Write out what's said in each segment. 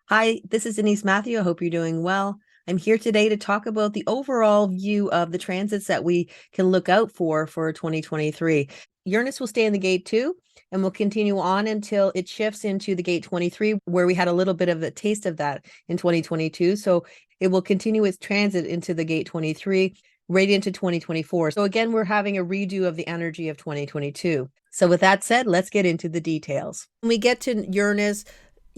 Hi, this is Denise Matthew. I hope you're doing well. I'm here today to talk about the overall view of the transits that we can look out for 2023. Uranus will stay in the gate 2 and will continue on until it shifts into the gate 23, where we had a little bit of a taste of that in 2022. So it will continue its transit into the gate 23 right into 2024. So again, we're having a redo of the energy of 2022. So with that said, let's get into the details. When we get to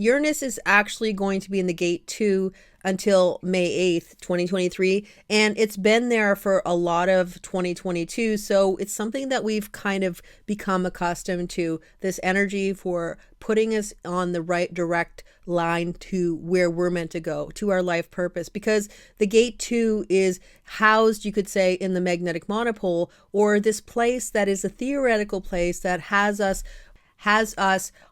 Uranus is actually going to be in the gate 2 until May 8th, 2023. And it's been there for a lot of 2022. So it's something that we've kind of become accustomed to, this energy for putting us on the right direct line to where we're meant to go, to our life purpose. Because the gate 2 is housed, you could say, in the magnetic monopole, or this place that is a theoretical place that has us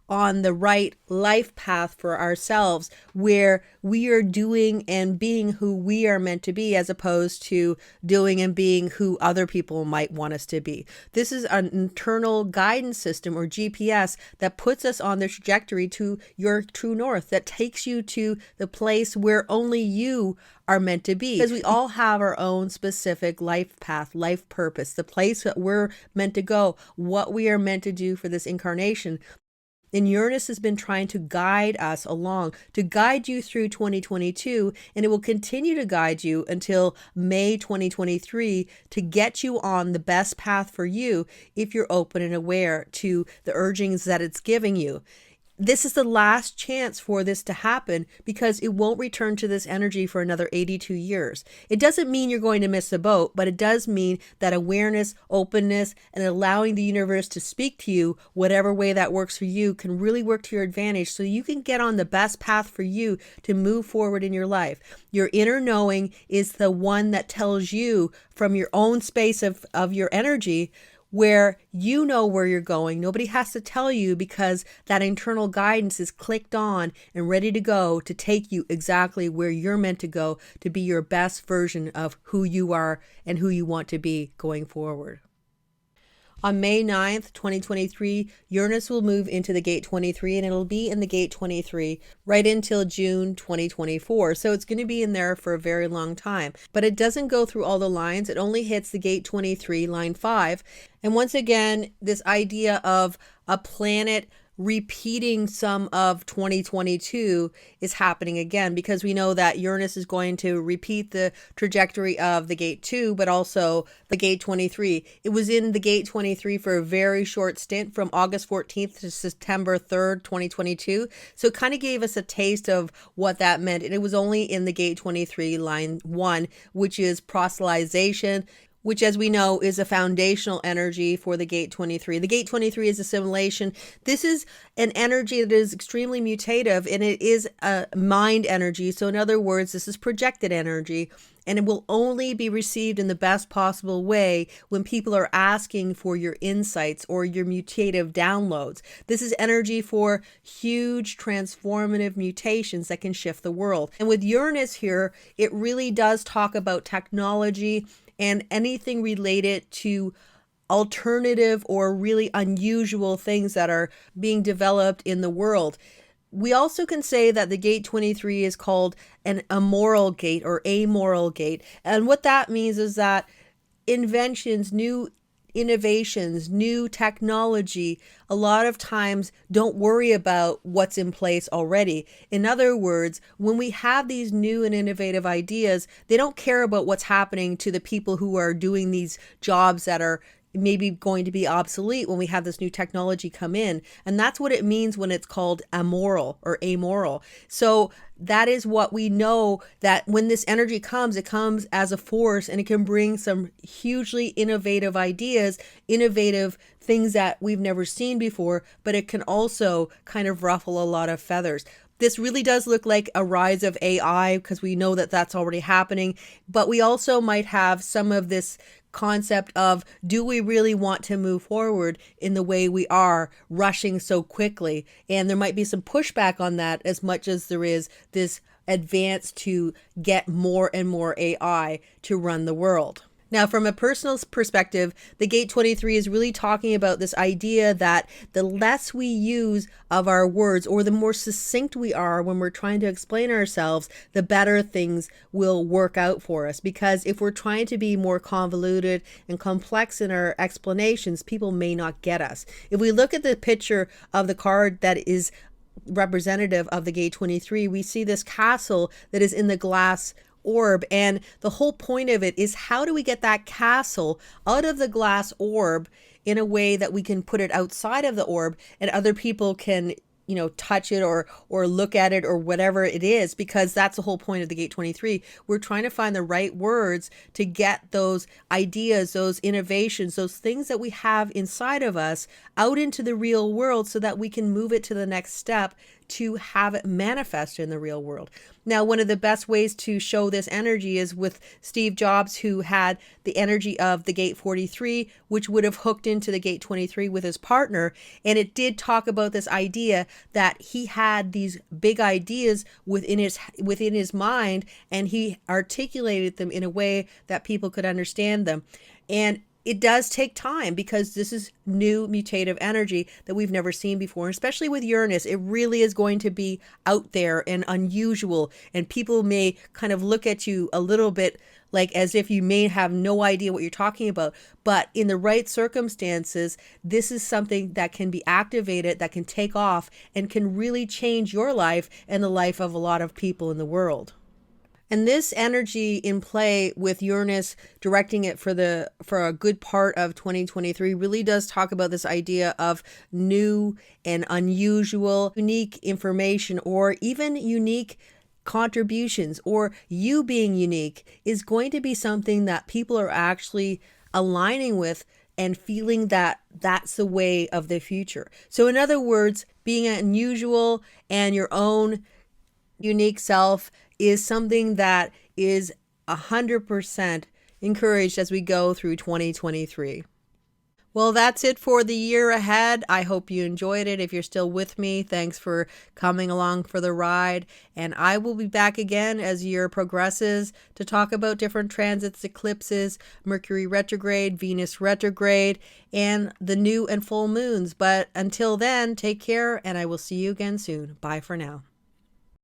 on the right life path for ourselves, where we are doing and being who we are meant to be, as opposed to doing and being who other people might want us to be. This is an internal guidance system, or GPS, that puts us on the trajectory to your true north, that takes you to the place where only you are meant to be. Because we all have our own specific life path, life purpose, the place that we're meant to go, what we are meant to do for this incarnation. And Uranus has been trying to guide us along, to guide you through 2022, and it will continue to guide you until May 2023 to get you on the best path for you if you're open and aware to the urgings that it's giving you. This is the last chance for this to happen, because it won't return to this energy for another 82 years. It doesn't mean you're going to miss the boat, but it does mean that awareness, openness, and allowing the universe to speak to you, whatever way that works for you, can really work to your advantage, so you can get on the best path for you to move forward in your life. Your inner knowing is the one that tells you from your own space of your energy where you know where you're going. Nobody has to tell you, because that internal guidance is clicked on and ready to go to take you exactly where you're meant to go, to be your best version of who you are and who you want to be going forward. On May 9th, 2023, Uranus will move into the gate 23, and it'll be in the gate 23 right until June 2024. So it's going to be in there for a very long time. But it doesn't go through all the lines. It only hits the gate 23, line 5. And once again, this idea of a planet repeating some of 2022 is happening again, because we know that Uranus is going to repeat the trajectory of the gate 2, but also the gate 23. It was in the gate 23 for a very short stint, from August 14th to September 3rd, 2022. So it kind of gave us a taste of what that meant. And it was only in the gate 23, line 1, which is proselytization, which, as we know, is a foundational energy for the gate 23. The gate 23 is assimilation. This is an energy that is extremely mutative, and it is a mind energy. So in other words, this is projected energy, and it will only be received in the best possible way when people are asking for your insights or your mutative downloads. This is energy for huge transformative mutations that can shift the world. And with Uranus here, it really does talk about technology and anything related to alternative or really unusual things that are being developed in the world. We also can say that the gate 23 is called an immoral gate or amoral gate. And what that means is that inventions, new innovations, new technology, a lot of times don't worry about what's in place already. In other words, when we have these new and innovative ideas, they don't care about what's happening to the people who are doing these jobs that are maybe going to be obsolete when we have this new technology come in. And that's what it means when it's called amoral or amoral. So that is what we know, that when this energy comes, it comes as a force, and it can bring some hugely innovative ideas, innovative things that we've never seen before, but it can also kind of ruffle a lot of feathers. This really does look like a rise of AI, because we know that that's already happening, but we also might have some of this concept of, do we really want to move forward in the way we are, rushing so quickly? And there might be some pushback on that, as much as there is this advance to get more and more AI to run the world. Now, from a personal perspective, the Gate 23 is really talking about this idea that the less we use of our words, or the more succinct we are when we're trying to explain ourselves, the better things will work out for us. Because if we're trying to be more convoluted and complex in our explanations, people may not get us. If we look at the picture of the card that is representative of the Gate 23, we see this castle that is in the glass orb, and the whole point of it is, how do we get that castle out of the glass orb in a way that we can put it outside of the orb and other people can touch it or look at it or whatever it is, because that's the whole point of the Gate 23. We're trying to find the right words to get those ideas, those innovations, those things that we have inside of us out into the real world so that we can move it to the next step to have it manifest in the real world. Now, one of the best ways to show this energy is with Steve Jobs, who had the energy of the Gate 43, which would have hooked into the Gate 23 with his partner. And it did talk about this idea that he had these big ideas within his mind, and he articulated them in a way that people could understand them. And it does take time, because this is new mutative energy that we've never seen before. And especially with Uranus, it really is going to be out there and unusual. And people may kind of look at you a little bit like as if you may have no idea what you're talking about. But in the right circumstances, this is something that can be activated, that can take off, and can really change your life and the life of a lot of people in the world. And this energy in play with Uranus directing it for a good part of 2023 really does talk about this idea of new and unusual, unique information, or even unique contributions, or you being unique is going to be something that people are actually aligning with and feeling that that's the way of the future. So in other words, being unusual and your own unique self is something that is 100% encouraged as we go through 2023. Well, that's it for the year ahead. I hope you enjoyed it. If you're still with me, thanks for coming along for the ride. And I will be back again as year progresses to talk about different transits, eclipses, Mercury retrograde, Venus retrograde, and the new and full moons. But until then, take care, and I will see you again soon. Bye for now.